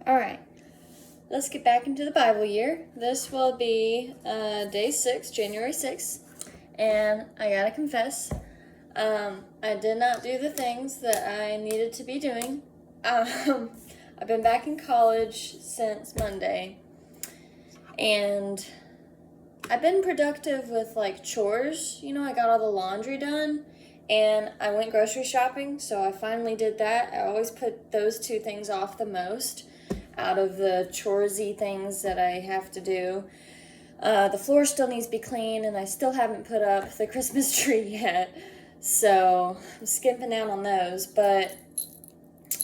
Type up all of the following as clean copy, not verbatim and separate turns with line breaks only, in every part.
Alright, let's get back into the Bible year. This will be day 6, January 6th, and I gotta confess, I did not do the things that I needed to be doing. I've been back in college since Monday, and I've been productive with like chores. I got all the laundry done, and I went grocery shopping, so I finally did that. I always put those two things off the most out of the choresy things that I have to do. The floor still needs to be clean, and I still haven't put up the Christmas tree yet, so I'm skimping out on those. But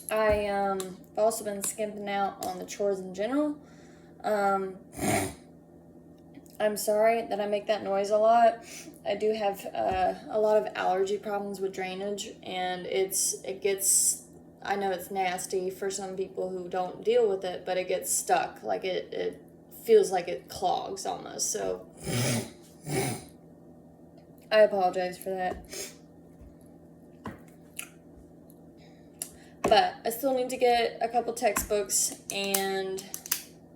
I've also been skimping out on the chores in general. I'm sorry that I make that noise a lot. I do have a lot of allergy problems with drainage, and I know it's nasty for some people who don't deal with it, but it gets stuck. Like it feels like it clogs almost. So I apologize for that. But I still need to get a couple textbooks, and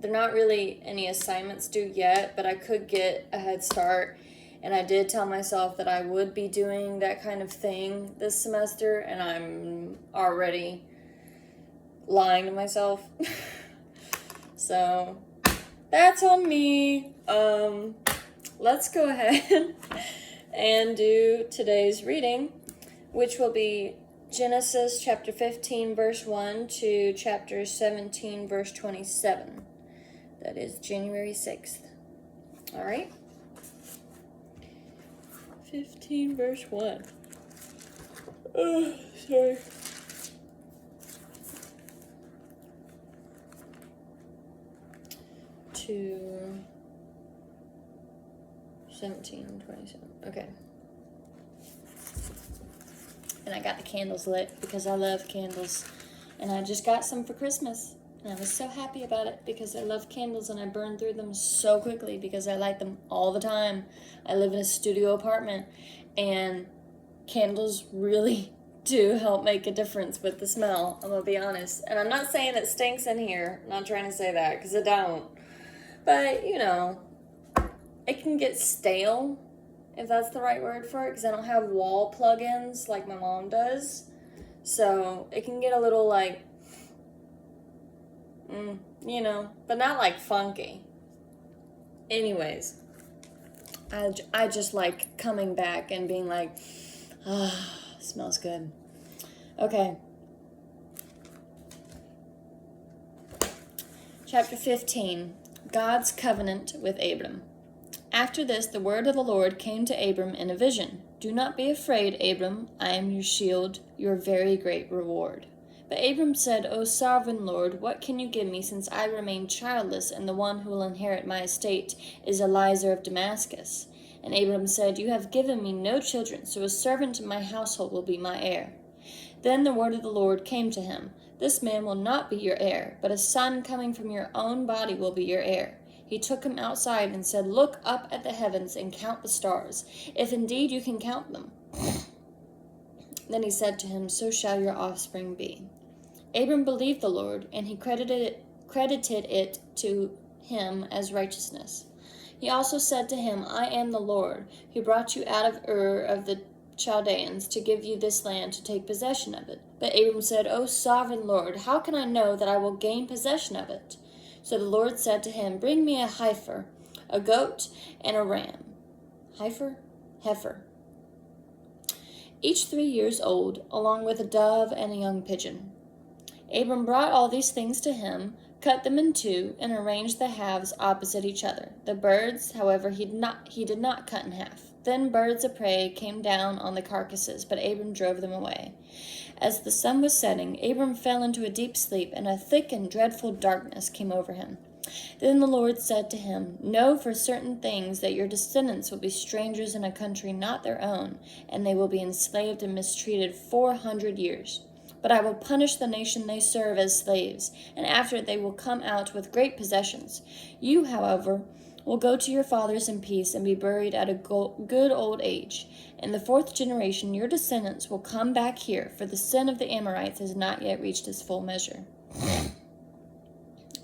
they're not really any assignments due yet, but I could get a head start. And I did tell myself that I would be doing that kind of thing this semester, and I'm already lying to myself. So that's on me. Let's go ahead and do today's reading, which will be Genesis chapter 15 verse 1 to chapter 17 verse 27. That is January 6th. All right. 15 verse 1. Oh, sorry. To 17 and 27. Okay. And I got the candles lit because I love candles. And I just got some for Christmas. And I was so happy about it because I love candles, and I burn through them so quickly because I light them all the time. I live in a studio apartment, and candles really do help make a difference with the smell. I'm going to be honest. And I'm not saying it stinks in here. I'm not trying to say that because it don't. But, it can get stale, if that's the right word for it, because I don't have wall plug-ins like my mom does. So it can get a little like, but not like funky. Anyways, I just like coming back and being like, smells good. Okay. Chapter 15, God's covenant with Abram. After this, the word of the Lord came to Abram in a vision. Do not be afraid, Abram. I am your shield, your very great reward. But Abram said, O sovereign Lord, what can you give me, since I remain childless, and the one who will inherit my estate is Eliezer of Damascus? And Abram said, You have given me no children, so a servant in my household will be my heir. Then the word of the Lord came to him, This man will not be your heir, but a son coming from your own body will be your heir. He took him outside and said, Look up at the heavens and count the stars, if indeed you can count them. Then he said to him, So shall your offspring be. Abram believed the Lord, and he credited it to him as righteousness. He also said to him, I am the Lord, who brought you out of Ur of the Chaldeans to give you this land to take possession of it. But Abram said, O sovereign Lord, how can I know that I will gain possession of it? So the Lord said to him, Bring me a heifer, a goat, and a ram. Heifer. Each 3 years old, along with a dove and a young pigeon. Abram brought all these things to him, cut them in two, and arranged the halves opposite each other. The birds, however, he did not cut in half. Then birds of prey came down on the carcasses, but Abram drove them away. As the sun was setting, Abram fell into a deep sleep, and a thick and dreadful darkness came over him. Then the Lord said to him, Know for certain things that your descendants will be strangers in a country not their own, and they will be enslaved and mistreated 400 years. But I will punish the nation they serve as slaves, and after it they will come out with great possessions. You, however, will go to your fathers in peace and be buried at a good old age. In the 4th generation, your descendants will come back here, for the sin of the Amorites has not yet reached its full measure.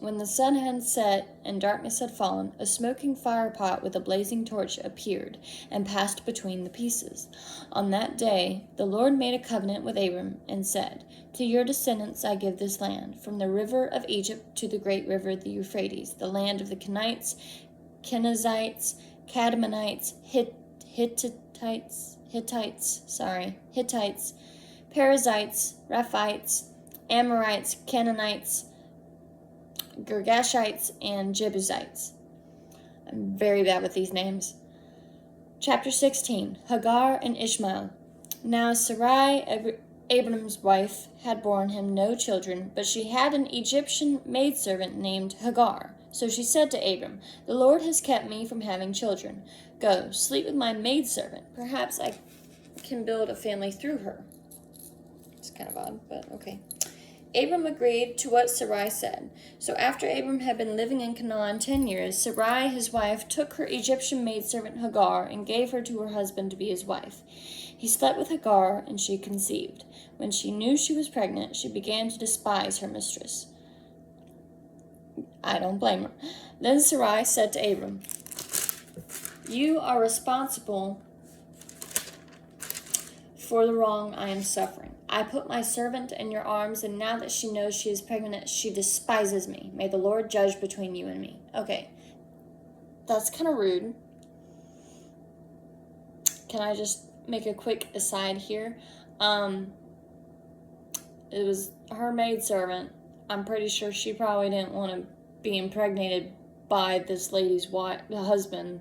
When the sun had set and darkness had fallen, a smoking firepot with a blazing torch appeared and passed between the pieces. On that day the Lord made a covenant with Abram and said, "To your descendants I give this land, from the river of Egypt to the great river the Euphrates, the land of the Kenites, Kenizzites, Kadmonites, Hittites, Perizzites, Rephites, Amorites, Canaanites, Girgashites, and Jebusites." I'm very bad with these names. Chapter 16, Hagar and Ishmael. Now Sarai, Abram's wife, had borne him no children, but she had an Egyptian maidservant named Hagar. So she said to Abram, "The Lord has kept me from having children. Go, sleep with my maidservant. Perhaps I can build a family through her." It's kind of odd, but okay. Abram agreed to what Sarai said. So after Abram had been living in Canaan 10 years, Sarai, his wife, took her Egyptian maidservant Hagar and gave her to her husband to be his wife. He slept with Hagar, and she conceived. When she knew she was pregnant, she began to despise her mistress. I don't blame her. Then Sarai said to Abram, "You are responsible for the wrong I am suffering. I put my servant in your arms, and now that she knows she is pregnant, she despises me. May the Lord judge between you and me." Okay, that's kind of rude. Can I just make a quick aside here? It was her maidservant. I'm pretty sure she probably didn't want to be impregnated by this lady's husband.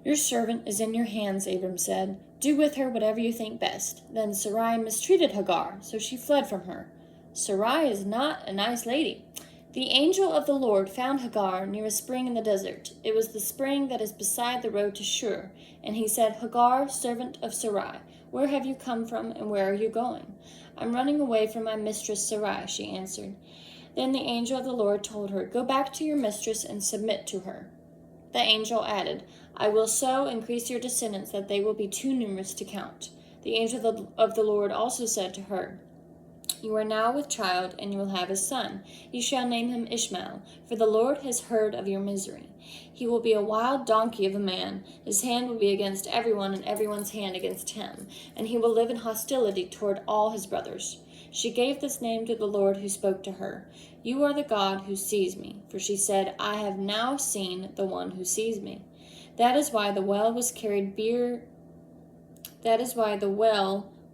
"Your servant is in your hands," Abram said. "Do with her whatever you think best." Then Sarai mistreated Hagar, so she fled from her. Sarai is not a nice lady. The angel of the Lord found Hagar near a spring in the desert. It was the spring that is beside the road to Shur. And he said, "Hagar, servant of Sarai, where have you come from and where are you going?" "I'm running away from my mistress Sarai," she answered. Then the angel of the Lord told her, "Go back to your mistress and submit to her." The angel added, "I will so increase your descendants that they will be too numerous to count." The angel of the Lord also said to her, "You are now with child, and you will have a son. You shall name him Ishmael, for the Lord has heard of your misery. He will be a wild donkey of a man. His hand will be against everyone, and everyone's hand against him, and he will live in hostility toward all his brothers." She gave this name to the Lord who spoke to her. "You are the God who sees me," for she said, "I have now seen the one who sees me." That is why the well was carried Beer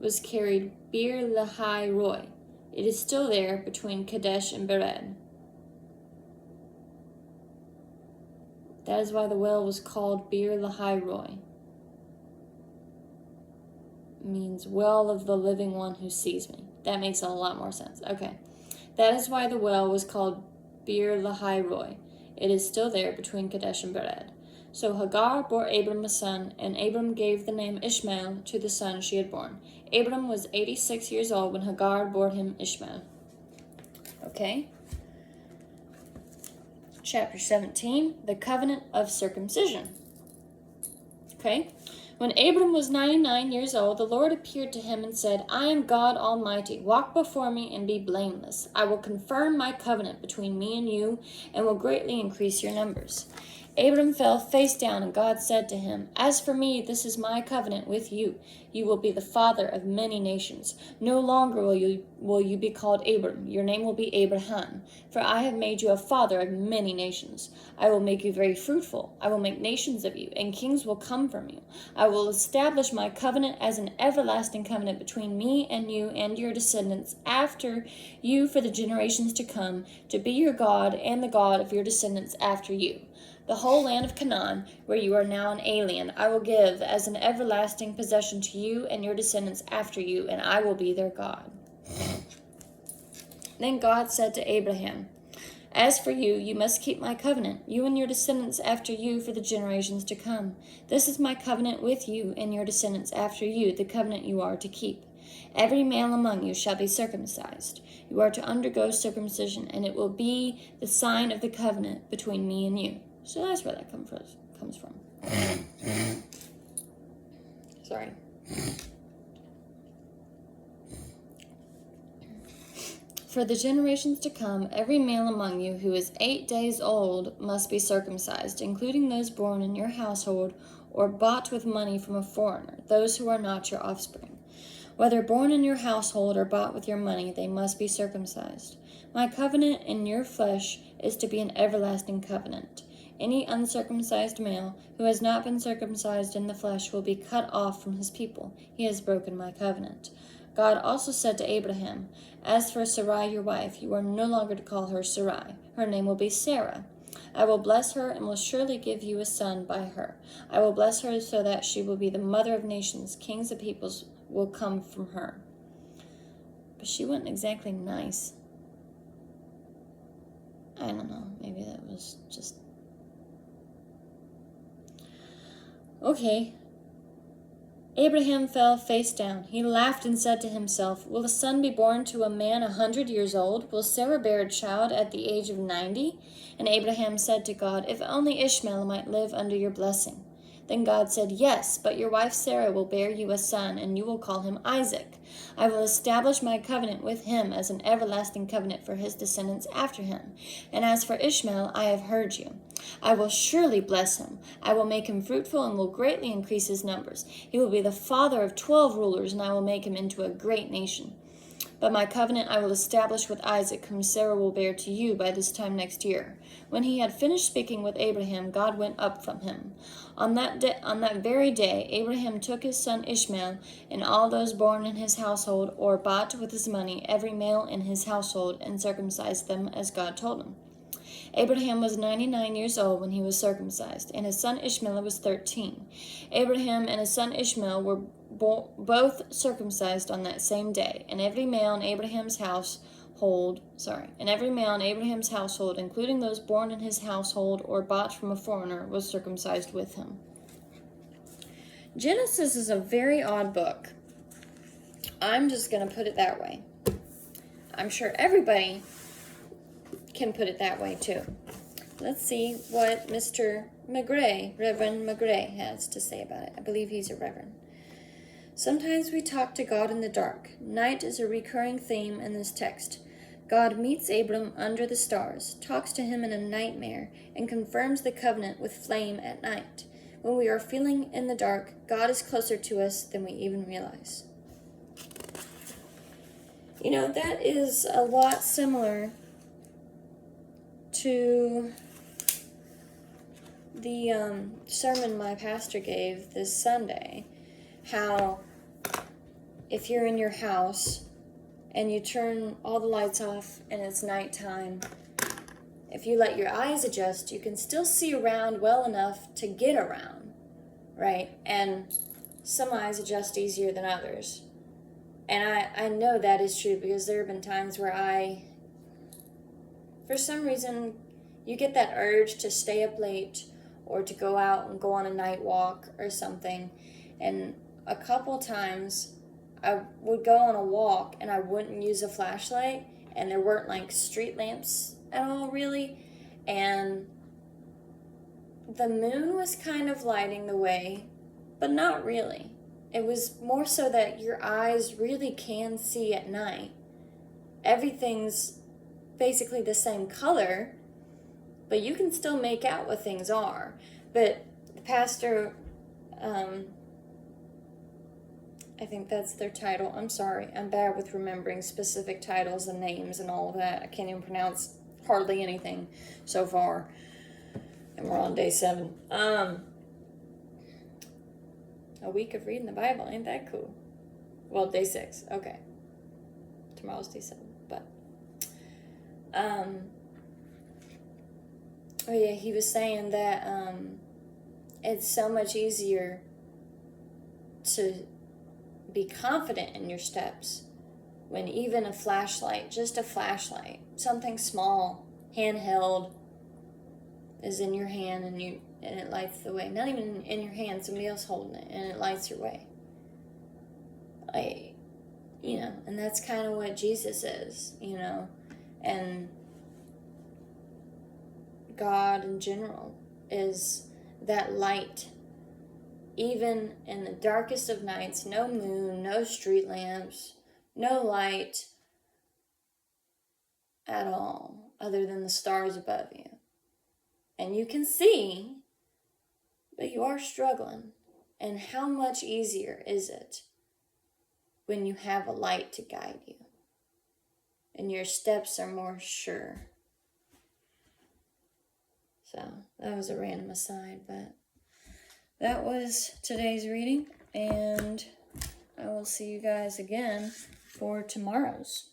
Lahai Roi. It is still there between Kadesh and Bered. That is why the well was called Beer Lahai Roi. It means well of the living one who sees me. That makes a lot more sense. Okay. That is why the well was called Beer Lahai Roi. It is still there between Kadesh and Bered. So Hagar bore Abram a son, and Abram gave the name Ishmael to the son she had born. Abram was 86 years old when Hagar bore him Ishmael. Okay. Chapter 17, the covenant of circumcision. Okay. When Abram was 99 years old, the Lord appeared to him and said, "I am God Almighty. Walk before me and be blameless. I will confirm my covenant between me and you, and will greatly increase your numbers." Abram fell face down, and God said to him, "As for me, this is my covenant with you. You will be the father of many nations. No longer will you be called Abram. Your name will be Abraham, for I have made you a father of many nations. I will make you very fruitful. I will make nations of you, and kings will come from you. I will establish my covenant as an everlasting covenant between me and you and your descendants after you for the generations to come, to be your God and the God of your descendants after you. The whole land of Canaan, where you are now an alien, I will give as an everlasting possession to you and your descendants after you, and I will be their God." Then God said to Abraham, "As for you, you must keep my covenant, you and your descendants after you for the generations to come. This is my covenant with you and your descendants after you, the covenant you are to keep. Every male among you shall be circumcised. You are to undergo circumcision, and it will be the sign of the covenant between me and you." So that's where that comes from. Sorry. For the generations to come, every male among you who is 8 days old must be circumcised, including those born in your household or bought with money from a foreigner, those who are not your offspring. Whether born in your household or bought with your money, they must be circumcised. My covenant in your flesh is to be an everlasting covenant. Any uncircumcised male who has not been circumcised in the flesh will be cut off from his people. He has broken my covenant. God also said to Abraham, As for Sarai your wife, you are no longer to call her Sarai. Her name will be Sarah. I will bless her and will surely give you a son by her. I will bless her so that she will be the mother of nations. Kings of peoples will come from her. But she wasn't exactly nice. I don't know. Maybe that was just... Okay. Abraham fell face down. He laughed and said to himself, Will a son be born to a man 100 years old? Will Sarah bear a child at the age of 90? And Abraham said to God, If only Ishmael might live under your blessing. Then God said, Yes, but your wife Sarah will bear you a son, and you will call him Isaac. I will establish my covenant with him as an everlasting covenant for his descendants after him. And as for Ishmael, I have heard you. I will surely bless him. I will make him fruitful and will greatly increase his numbers. He will be the father of 12 rulers, and I will make him into a great nation. But my covenant I will establish with Isaac, whom Sarah will bear to you by this time next year. When he had finished speaking with Abraham, God went up from him. On that very day, Abraham took his son Ishmael, and all those born in his household or bought with his money, every male in his household, and circumcised them as God told him. Abraham was 99 years old when he was circumcised, and his son Ishmael was 13. Abraham and his son Ishmael were both circumcised on that same day, and every male in Abraham's household, including those born in his household or bought from a foreigner, was circumcised with him. Genesis is a very odd book. I'm just going to put it that way. I'm sure everybody can put it that way too. Let's see what Mr. Magrey, Reverend Magrey, has to say about it. I believe he's a reverend. Sometimes we talk to God in the dark. Night is a recurring theme in this text. God meets Abram under the stars, talks to him in a nightmare, and confirms the covenant with flame at night. When we are feeling in the dark, God is closer to us than we even realize. You know, that is a lot similar to the sermon my pastor gave this Sunday. How if you're in your house and you turn all the lights off and it's nighttime, if you let your eyes adjust, you can still see around well enough to get around, right? And some eyes adjust easier than others. And I know that is true because there have been times where for some reason, you get that urge to stay up late or to go out and go on a night walk or something. And a couple times I would go on a walk and I wouldn't use a flashlight, and there weren't like street lamps at all really, and the moon was kind of lighting the way, but not really. It was more so that your eyes really can see at night. Everything's basically the same color, but you can still make out what things are. But the pastor, I think that's their title. I'm sorry. I'm bad with remembering specific titles and names and all of that. I can't even pronounce hardly anything so far. And we're on day 7. A week of reading the Bible. Ain't that cool? Well, day 6. Okay. Tomorrow's day 7. But, oh yeah, he was saying that, it's so much easier to be confident in your steps when even a flashlight, just a flashlight, something small, handheld, is in your hand and it lights the way. Not even in your hand, somebody else holding it, and it lights your way. And that's kind of what Jesus is, and God in general is that light. Even in the darkest of nights, no moon, no street lamps, no light. at all other than the stars above you. And you can see, but you are struggling. And how much easier is it when you have a light to guide you and your steps are more sure? So that was a random aside, but that was today's reading, and I will see you guys again for tomorrow's.